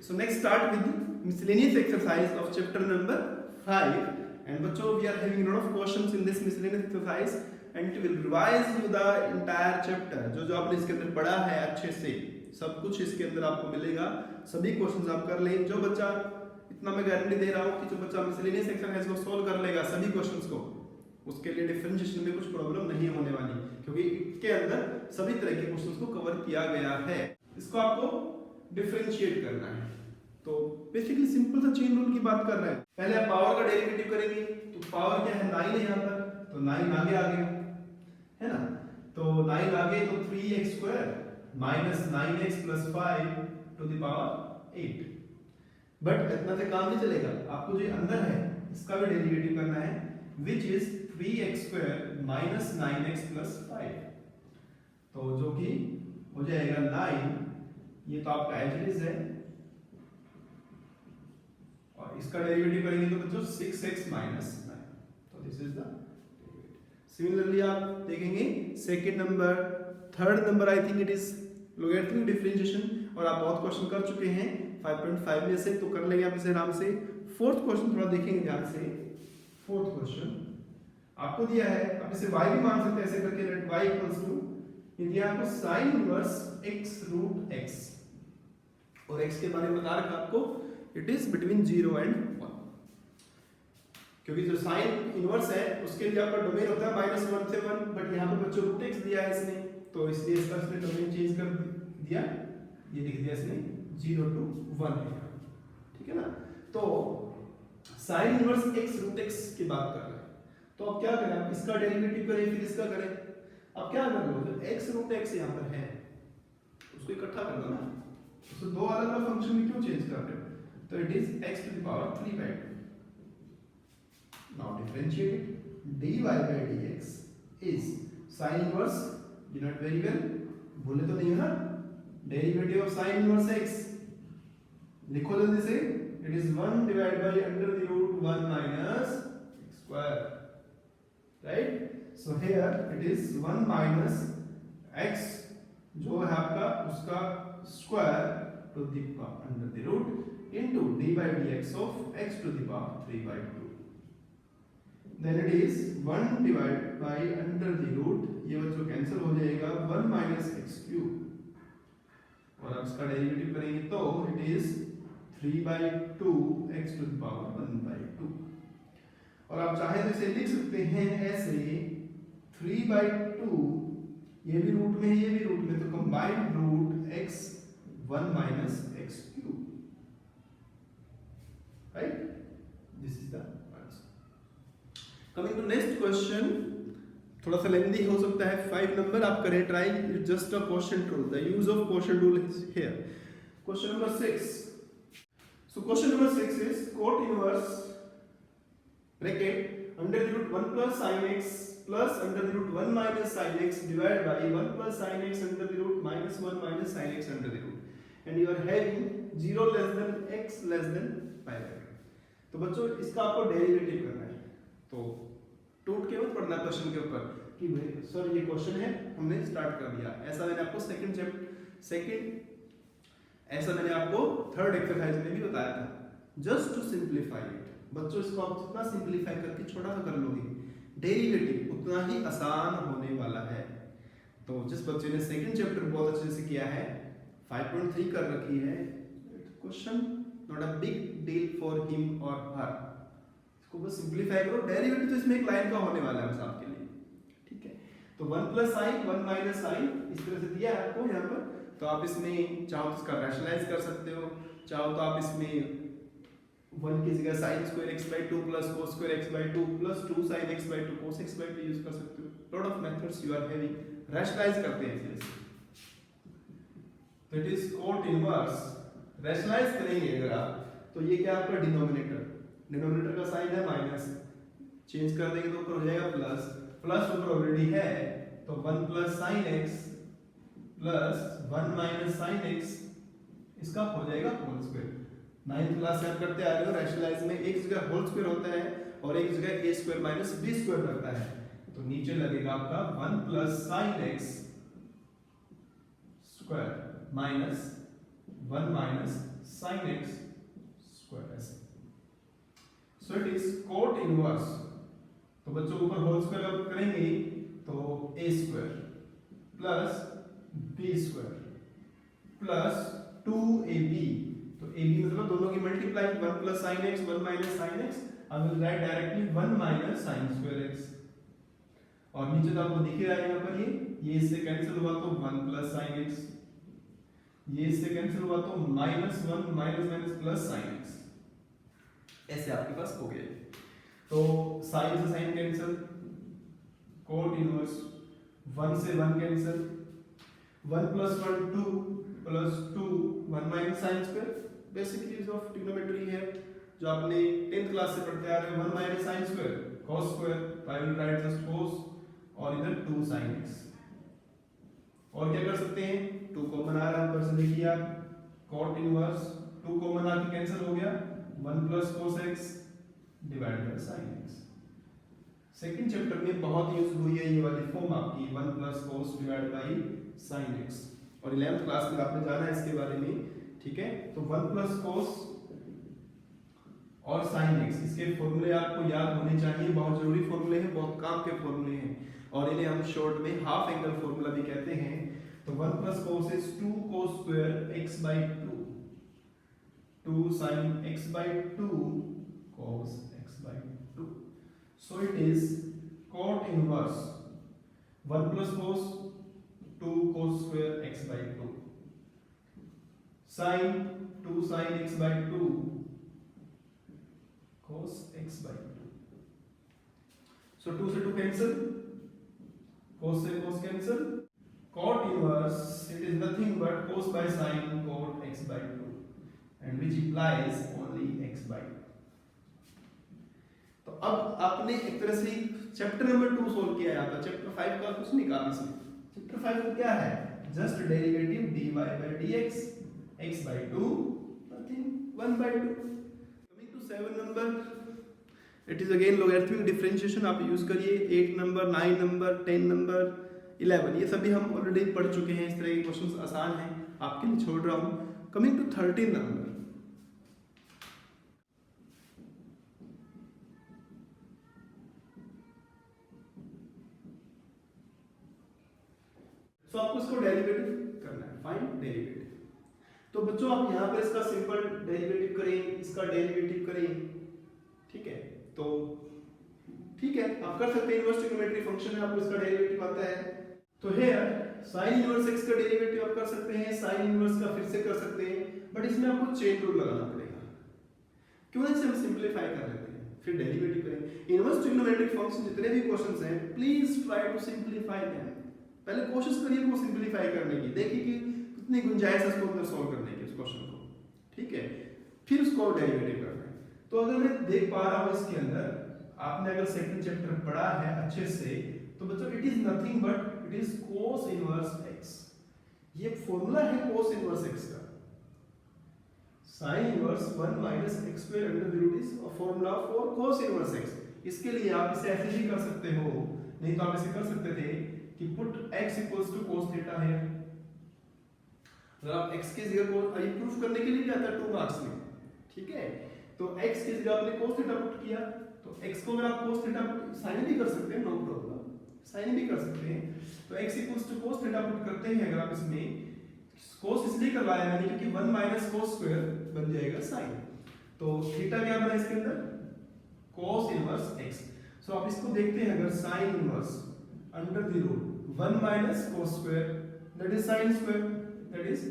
So next start with miscellaneous exercise of chapter number 5. And बच्चों, we are having a lot of questions in this miscellaneous exercise and it will revise you the entire chapter. जो आपने इसके अंदर पढ़ा है अच्छे से सब कुछ इसके अंदर आपको मिलेगा, सभी क्वेश्चंस आप कर लें। जो बच्चा, इतना मैं गारंटी दे रहा हूँ कि जो बच्चा मिसलेनियस एक्सरसाइज को सॉल्व कर लेगा सभी क्वेश्चंस को, उसके लिए डिफरेंशिएशन में कुछ प्रॉब्लम नहीं होने वाली, क्योंकि इसके अंदर सभी तरह के क्वेश्चंस को कवर किया गया है। इसको आपको डिफरेंशिएट करना है। तो बेसिकली सिंपल सा चेन रूल की बात कर रहे हैं। पहले आप पावर का डेरिवेटिव करेंगे, तो पावर क्या है, 9 है यहाँ पर, तो 9 आगे आ गया है ना, तो 9 आगे तो 3x² minus 9x plus 5 to the power 8। But इतना से काम नहीं चलेगा, आपको जो अंदर है इसका भी डेरिवेटिव करना है, which is 3x² minus 9x plus 5, तो जो कि हो जाएगा 9, ये तो आपका एज है, और इसका डेरिवेटिव करेंगे तो बच्चों 6x माइनस 9, तो this is the derivative. Similarly आप देखेंगे second number, third number, I think it is logarithmic differentiation, और आप बहुत क्वेश्चन कर चुके हैं 5.5 में से, तो कर लेंगे आप इसे आराम से। फोर्थ क्वेश्चन थोड़ा देखेंगे ध्यान से। फोर्थ क्वेश्चन आपको दिया है, आप इसे y भी मान सकते हैं ऐसे करके, लेट y इक्वल्स टू, ये दिया आपको sin inverse x root x, और x के बारे में बता रखा आपको इट इज बिटवीन 0 एंड 1, क्योंकि जो साइन इनवर्स है उसके लिए आपका डोमेन होता है -1 से 1, बट यहाँ पे बच्चों रूट x दिया है इसने, तो इसलिए इसका इसने डोमेन चेंज कर दिया, ये लिख दिया इसने 0 to 1 है, ठीक है ना। तो sine inverse x root x की बात कर रहे हैं, तो अब क्या करें, आप इसका डेरिवेटिव करें फिर इसका करें। अब क्या कर लो, जो x रूट x यहाँ पर है उसको इकट्ठा कर दो ना, तो दो अलग अलग फंक्शन में क्यों चेंज कर रहे हो, तो it is x to the power 3/2। now differentiate it, dy by dx is sin inverse, you know it very well, बोले तो नहीं है ना, derivative of sin inverse x, लिखो जल्दी से, it is 1 divided by under the root 1 minus x square, right? so here it is 1 minus x जो है आपका उसका square to the under the root into d by dx of x to the power 3/2, then it is 1 divided by under the root, ये बच्चों cancel हो जाएगा, 1 minus x cube, और अब इसका डेरिवेटिव करेंगे तो it is 3/2 x to the power 1/2, और आप चाहे तो इसे लिख सकते हैं ऐसे 3/2, ये भी रूट में है ये भी रूट में, तो combined root x 1 minus x cube, right? this is the answer. coming to next question, थोड़ा सा लेंथी हो सकता है, 5 नंबर आप करें try, just a quotient rule, the use of quotient rule is here. Question number 6, so question number 6 is cot inverse bracket under the root 1 plus sin x plus under the root 1 minus sin x divided by 1 plus sin x under the root minus 1 minus sin x under the root, and you are having 0 less than x less than pi। तो बच्चों इसका आपको derivative करना है, तो टूट के मत पढ़ना क्वेश्चन के ऊपर कि भाई सर ये क्वेश्चन है हमने स्टार्ट कर दिया, ऐसा मैंने आपको ऐसा मैंने आपको थर्ड एक्सरसाइज में भी बताया था, जस्ट टू सिंप्लीफाई इट। बच्चों इसको आप जितना सिंप्लीफाई करके छोटा सा कर लोगे, डेरिवेटिव उतना ही आसान होने वाला है। तो जिस बच्चे ने सेकंड चैप्टर बहुत अच्छे से किया है, 5.3 कर रखी है, question not a big deal for him और हर, इसको बस सिंप्लीफाई करो, डेरिवेटिव तो इसमें एक लाइन का होने वाला है बस आपके लिए, ठीक है। तो 1 प्लस साइन 1 माइनस साइन इस तरह से दिया है आपको यहाँ पर, तो आप इसमें चाहो तो इसका रैशनलाइज कर सकते हो, चाहो तो आप इसमें 1 की जगह sin square x/2 plus cos square x/2 plus 2 sin x/2 cos x/2 use कर सकते हो। Lot of methods you are having, rationalise करते हैं इसे, तो it is cot inverse, rationalise करेंगे अगर आप, तो ये क्या आपका डिनोमिनेटर का साइन है माइनस, चेंज कर देंगे तो ऊपर हो जाएगा प्लस, प्लस ऊपर ऑलरेडी है, तो 1 plus sin x plus 1 minus sin x, इसका हो जाएगा होल स्क्वायर। 9th क्लास से आप करते आ रहे हो, रैशनलाइज में एक जगह होल स्क्वायर होता है और एक जगह a square minus b square रहता है, तो नीचे लगेगा आपका 1 plus sin x square minus 1 minus sin x square ऐसे। So it is cot inverse, तो बच्चों ऊपर होल स्क्वायर अब करेंगे तो a square plus b square plus 2ab, तो ab मतलब दोनों की multiply 1 plus sin x 1 minus sin x, I will write directly 1 minus sin square x, और नीचे तो आपको दिख ही रहा है यहाँ पर ये इससे कैंसिल हुआ तो 1 प्लस sin x, ये इससे कैंसिल हुआ तो minus 1 minus minus plus sin x, ऐसे आपके पास हो गया। तो sin से sin कैंसिल, कोट इनवर्स 1 से 1 cancel, 1 plus 1 2 plus 2 1 minus sin square, basic use of trigonometry है जो आपने 10th क्लास से पढ़ते आ रहे हो। 1 minus sin square cos square, I will right just cos, और इधर 2 sin x, और क्या कर सकते हैं 2 कॉमन आ रहा है ऊपर से, देखिए आप cot इनवर्स 2 कॉमन आके कैंसिल हो गया, 1 plus cos x divide by sin x। Second chapter में बहुत यूज हुई है ये वाली फॉर्म आपकी 1 plus cos divide by sin x, और 11th क्लास में आपने जाना है इसके बारे में, ठीक है। तो 1 प्लस cos और sin x, इसके फॉर्मूले आपको याद होने चाहिए, बहुत जरूरी फॉर्मूले हैं, बहुत काम के फॉर्मूले हैं, और इन्हें हम शॉर्ट में हाफ एंगल फॉर्मूला भी कहते हैं। तो 1 plus cos is 2 cos square x by 2, 2 sin x by 2 cos x by 2, so it is cot inverse 1 plus cos 2 cos square x by 2 sin 2 sin x by 2 cos x by 2, so 2 से 2 cancel, cos से cos cancel, cot inverse it is nothing but cos by sin cot x by 2, and which implies only x by 2। तो अब आपने एक तरह से chapter number 2 solve किया है, आपका चैप्टर 5 का कुछ नहीं काम इसमें। चैप्टर 5 में क्या है, just derivative dy by dx, x by 2 nothing 1 by 2। Coming to 7 number, it is again logarithmic differentiation, आप यूज करिए 8 नंबर 9 नंबर 10 नंबर 11, ये सभी हम ऑलरेडी पढ़ चुके हैं, इस तरह के क्वेश्चंस आसान हैं, आपके लिए छोड़ रहा हूं। कमिंग टू 13 नंबर, तो आपको इसको डेरिवेटिव करना है, फाइंड डेरिवेटिव। तो बच्चों आप यहाँ पर इसका सिंपल डेरिवेटिव करें, इसका डेरिवेटिव करें, ठीक है। तो ठीक है, आप कर सकते हैं, इनवर्स ट्रिग्नोमेट्री फंक्शन है, आपको इसका डेरिवेटिव आता है। तो हियर sin इनवर्स x का डेरिवेटिव आप कर सकते हैं, sin इनवर्स का फिर से कर सकते हैं, बट इसमें आपको चेन रूल लगाना पड़ेगा। क्यों ना इसे हम सिंपलीफाई कर लेते हैं, फिर डेरिवेटिव करें। इनवर्स ट्रिग्नोमेट्रिक फंक्शन जितने भी क्वेश्चंस हैं, please try to simplify them, पहले कोशिश करिए वो सिंपलीफाई करने की, देखिए कि कितनी गुंजाइश है इसको अंदर सॉल्व करने की उस क्वेश्चन को, ठीक है, फिर उसको डेरिवेटिव करना है। तो अगर मैं देख पा रहा हूं इसके अंदर, आपने अगर सेकंड चैप्टर पढ़ा है अच्छे से, तो बच्चों it is nothing but it is cos inverse x, ये फॉर्मूला है cos इनवर्स x का। sin inverse 1 minus x square under the root is a formula for cos inverse x। इसके लिए आप इसे ऐसे भी कर सकते हो, नहीं तो आप इसे कर सकते थे कि put x equals to cos theta है। अगर आप x की जगह को ये प्रूफ करने के लिए भी आता है 2 मार्क्स में, ठीक है। तो x की जगह आपने cos थीटा पुट किया, तो x को अगर आप cos थीटा sin भी कर सकते हैं, नो प्रॉब्लम, sin भी कर सकते हैं। तो x equals to cos theta put करते हैं, अगर आप इसमें cos इसलिए करवाया मैंने क्योंकि 1 माइनस cos स्क्वायर बन जाएगा sin, तो थीटा क्या बना इसके अंदर cos इनवर्स x। सो आप इसको देखते हैं, अगर sin inverse under the root 1 minus cos square that is sin square that is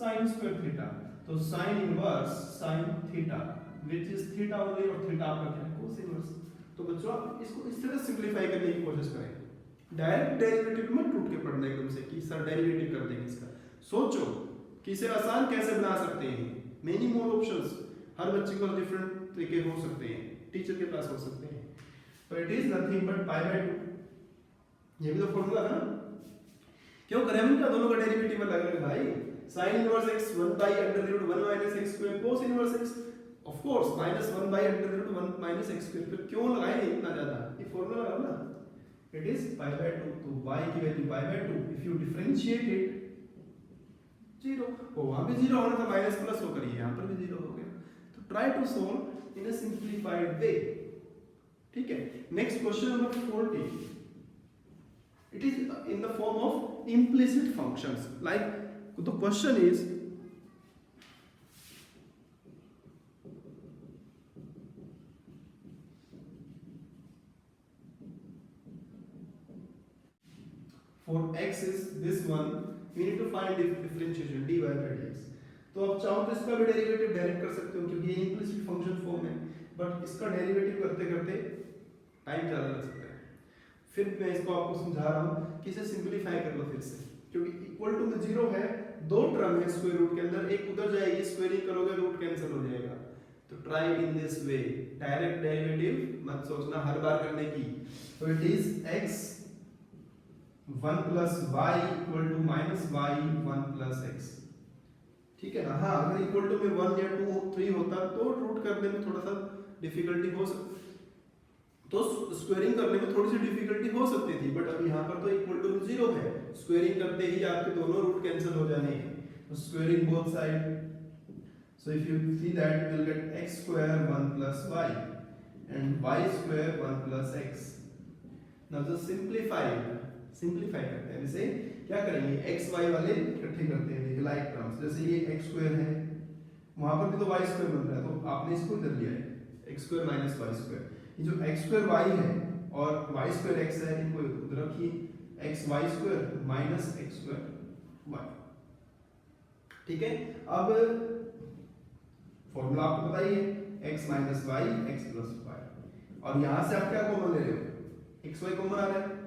sin square theta, तो sin inverse sin theta which is theta only, और थीटा आपका क्या है cos इनवर्स। तो बच्चों आप इसको इस तरह सिंपलीफाई करने की कोशिश करें, डायरेक्ट डेरिवेटिव मत टूट के पढ़ना एकदम से कि सर डेरिवेटिव कर देंगे इसका, सोचो कि इसे आसान कैसे बना सकते हैं। मेनी मोर ऑप्शंस, हर बच्चे को डिफरेंट तरीके हो सकते हैं, टीचर के पास हो सकते हैं। तो it is nothing but pi by 2, ये भी तो फॉर्मूला था ना, क्यों करें हम, दोनों का डेरिवेटिव अलग अलग भाई। sin inverse x 1 by under root 1 minus x square, cos inverse x of course minus 1 by under root 1 minus x square, फिर क्यों लगाए इतना ज्यादा, ये फॉर्मूला लगाओ ना, इट इज पाई बाय 2। तो y की value pi by 2, if you differentiate it zero, वहां भी जीरो होना था, माइनस प्लस होकर ये यहाँ पर भी जीरो हो गया। तो try to solve in a simplified way. ठीक है, next question number 40, it is in the form of implicit functions. Like the question is, for x is this one, we need to find differentiation dy by dx। तो आप चाहो तो इसका भी derivative direct कर सकते हो क्योंकि ये इम्प्लिसिट फंक्शन फॉर्म है, बट इसका डेरिवेटिव करते करते टाइम ज़्यादा लग सकता है। फिर मैं इसको आपको समझा रहा हूँ कि इसे सिंपलीफाई कर लो फिर से, क्योंकि इक्वल टू में जीरो है, दो टर्म है स्क्वायर रूट के अंदर, एक उधर जाएगी, स्क्वायरिंग करोगे रूट कैंसिल हो जाएगा। तो try in this way, direct derivative मत सोचना हर बार करने की। तो it is x 1 plus y equal to minus y 1 plus x। ठीक है ना? हाँ, अगर इक्वल टू में 1 या 2 3 होता तो रूट करने में थोड़ा सा डिफिकल्टी हो सकती, तो स्क्वायरिंग करने में थोड़ी सी डिफिकल्टी हो सकती थी, बट अब यहाँ पर तो इक्वल टू जीरो है, स्क्वायरिंग करते ही आपके दोनों रूट कैंसिल हो जाने हैं। तो squaring both side, so if you see that you will gate x square 1 plus y and y square 1 plus x। Now just simplify करते हैं। जैसे क्या करेंगे, x y वाले इकट्ठे करते हैं, देखिए लाइक टर्म्स, जैसे ये x स्क्वायर है, वहां पर भी तो y स्क्वायर बन रहा है, तो आपने इसको इधर लिया है x square minus y square. ये जो x स्क्वायर y है और y स्क्वायर x है, इनको इधर रखिए, x y square minus x square y। ठीक है, अब फॉर्मूला आपको पता ही है, x minus y x plus y, और यहां से आप क्या कॉमन ले रहे हो, x y कॉमन आ रहा है,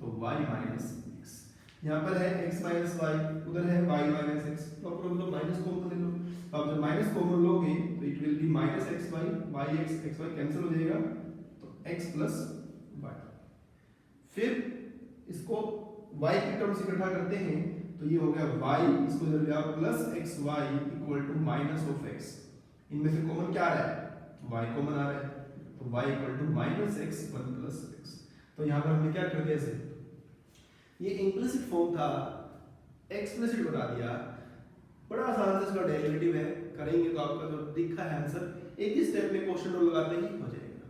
तो y माइनस x। यहाँ पर है x माइनस y, उधर है y माइनस x, तो आप लोग माइनस कॉमन ले लो। तो आप जब माइनस कॉमन लोगे तो it will be minus x y, y x x y cancel हो जाएगा, तो x प्लस वाई। फिर इसको y की टर्म्स इकट्ठा करते हैं, तो ये हो गया y, इसको जब लिया plus x y equal to minus of x। इनमें से कॉमन क्या आ रहा है, y कॉमन आ रहा है, तो y equal to minus x 1 plus x। तो यहाँ पर हमने क्या कर दिया, इसे ये इम्प्लिसिट फॉर्म था, एक्सप्लिसिट बना दिया। बड़ा आसान से इसका डेरिवेटिव है, करेंगे तो आपका जो दिखा है आंसर एक ही स्टेप में क्वेश्चन रूल लगाते ही हो जाएगा।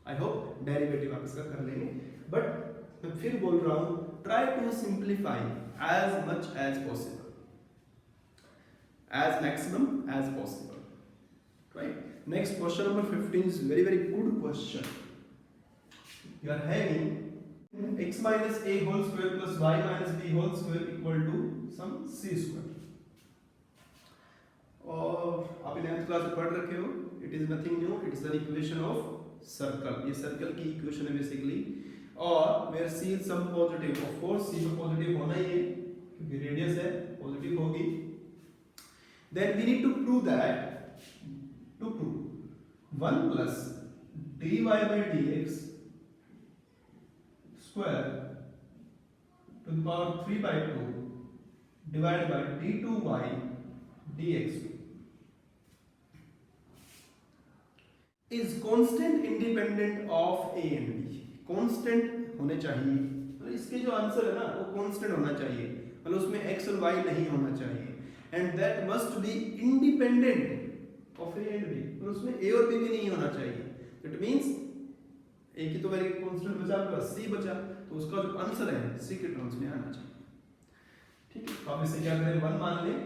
आई होप डेरिवेटिव आप इसका कर लेंगे, बट मैं फिर बोल रहा हूं, try to simplify as much as possible, as maximum as possible, right. Next question number 15 is very very good question. You are having x minus a whole square plus y minus b whole square equal to some c square। और आप 11th class में पढ़ रखे हो, it is nothing new, it is an equation of circle. ये circle की equation है basically, और where c is some positive, of course c तो पॉजिटिव होना ही है क्योंकि रेडियस है, पॉजिटिव होगी। Then we need to prove that, to prove 1 plus dy by dx square to the power 3 by 2 divide by d2y dx is constant independent of a and b। constant होने चाहिए, तो इसके जो answer है ना वो constant होना चाहिए, मतलब उसमें x और y नहीं होना चाहिए, and that must be independent of a and b, और उसमें a और b भी नहीं होना चाहिए। It means एक ही तो वैल्यू कांस्टेंट बचा प्लस c बचा, तो उसका जो आंसर है c के टर्म्स में आना चाहिए। ठीक है, तो अब इसे क्या करें, 1 मान लें,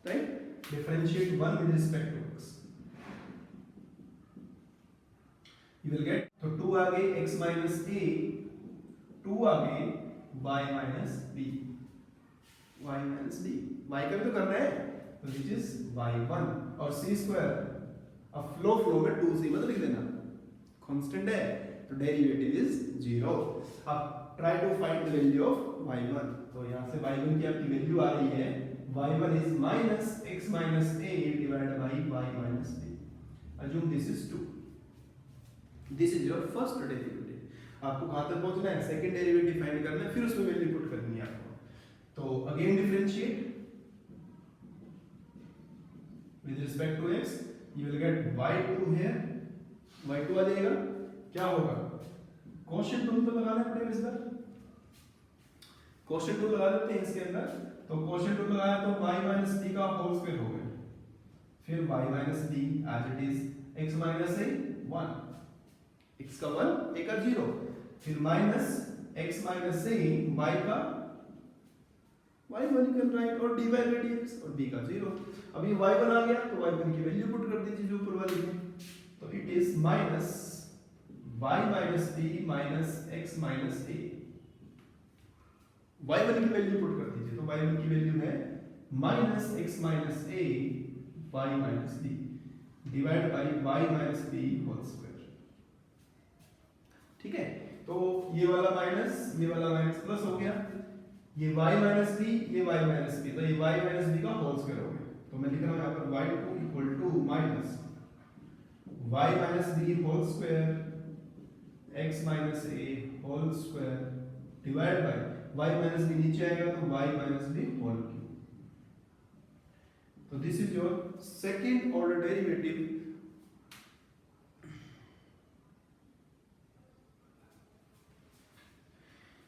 right. Differentiate 1 with respect to x, you will get, तो 2 आ गए x minus a, 2 आ गए y minus b, y minus b, y का भी तो करना है, तो which is y1, और c स्क्वायर, अब फ्लो में 2c मत लिख देना, कांस्टेंट है, तो डेरिवेटिव इज 0। अब try to find the value of y1, तो यहाँ से y1 की आपकी वैल्यू आ रही है, y1 is minus x minus a divided by y minus b। Assume this is 2, this is your first derivative. आपको कहां तक पहुंचना है, सेकंड डेरिवेटिव फाइंड करना है, फिर उसमें वैल्यू पुट करनी है आपको। तो again differentiate with respect to x, you will get y2 here, y2 आ जाएगा, क्या होगा, कोशेंट रूल तो लगाना पड़ेगा इस बार, क्वेश्चन 2 लगा देते हैं इसके अंदर। तो क्वेश्चन 2 लगाया तो y माइनस b का होल स्क्वायर हो गया, फिर y minus b as it is x minus a 1, x का 1 a का 0, फिर minus x minus a y का y 1 कैन राइट और dy बाय dx और b का 0। अब ये y1 आ गया तो y1 की वैल्यू पुट कर दीजिए जो ऊपर वाली है, तो it is minus y minus b minus x minus a। y1 की वैल्यू पुट कर दीजिए, तो y1 की वैल्यू है minus x minus a y minus b divide by y minus b whole square. ठीक है, तो ये वाला माइनस प्लस हो गया, ये y माइनस b ये y माइनस b, तो ये y माइनस b का होल स्क्वायर हो गया। तो मैं लिख रहा हूं यहां पर y2 equal to minus y minus b whole square x minus a whole square divide by y minus b नीचे आएगा तो y minus b whole cube. तो this is your second order derivative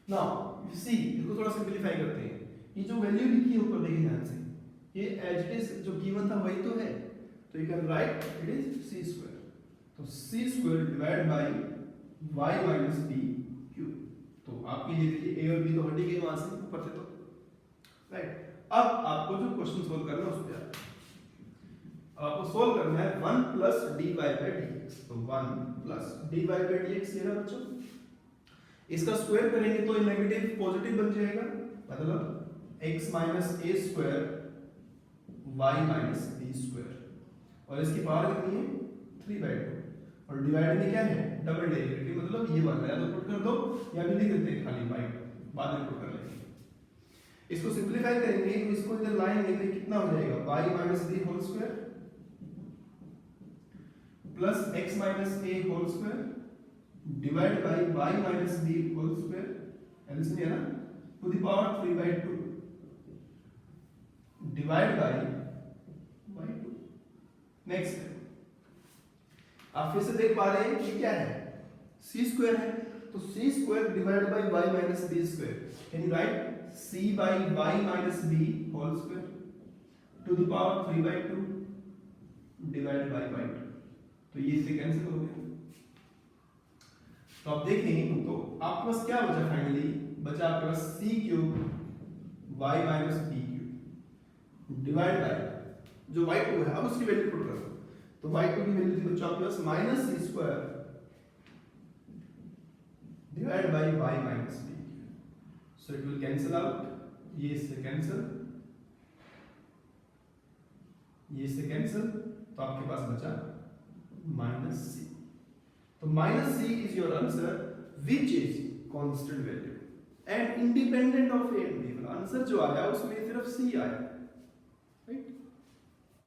now you see, इसको थोड़ा simplify करते हैं। ये जो वैल्यू लिखी है ऊपर देखिए ध्यान से, ये एज इट इज जो गिवन था वही तो है, तो you can write it is c square, तो c square divide by y minus b cube. तो आपके लिए देखिए a और b तो हट गए वहां से ऊपर से, तो राइट। अब आपको जो क्वेश्चन सोल्व करना है उस पे आपको सोल्व करना है 1 प्लस dy बाय dx, तो 1 प्लस dy बाय dx ये रहा बच्चों, इसका स्क्वायर करेंगे तो नेगेटिव पॉजिटिव बन जाएगा, मतलब x minus a square y minus b square, और इसकी पावर कितनी है 3/2, और डिवाइड में क्या है डबल डेरिवेटिव, मतलब ये वाला है तो पुट कर दो, या भी लिख देते हैं खाली बाय, बाद में पुट कर लेंगे। इसको सिंपलीफाई करेंगे तो इसको इधर लाएंगे तो कितना हो जाएगा y minus b whole square plus x minus a whole square divide by y minus b whole square, LCM है ना, to the power 3/2 divide by y2। Next आप फिर से देख पा रहे हैं कि क्या है c स्क्वायर है, तो c square divide by y minus b square, can you write c by y minus b whole square to the power 3/2 divide by y2, तो ये इससे कैंसिल हो गया। तो आप देखें तो आपके पास क्या बचा, फाइनली बचा आपके पास c cube y minus b cube divide by जो y2 है, अब उसकी वैल्यू पुट करो, तो y2 की वैल्यू थी बच्चों आपके पास minus c square divide by y minus b, so it will cancel out, ये इससे कैंसिल, ये इससे कैंसिल, तो आपके पास बचा माइनस c। तो minus c is your answer which is constant value and independent of a and b, answer जो आया उसमें सिर्फ c आया।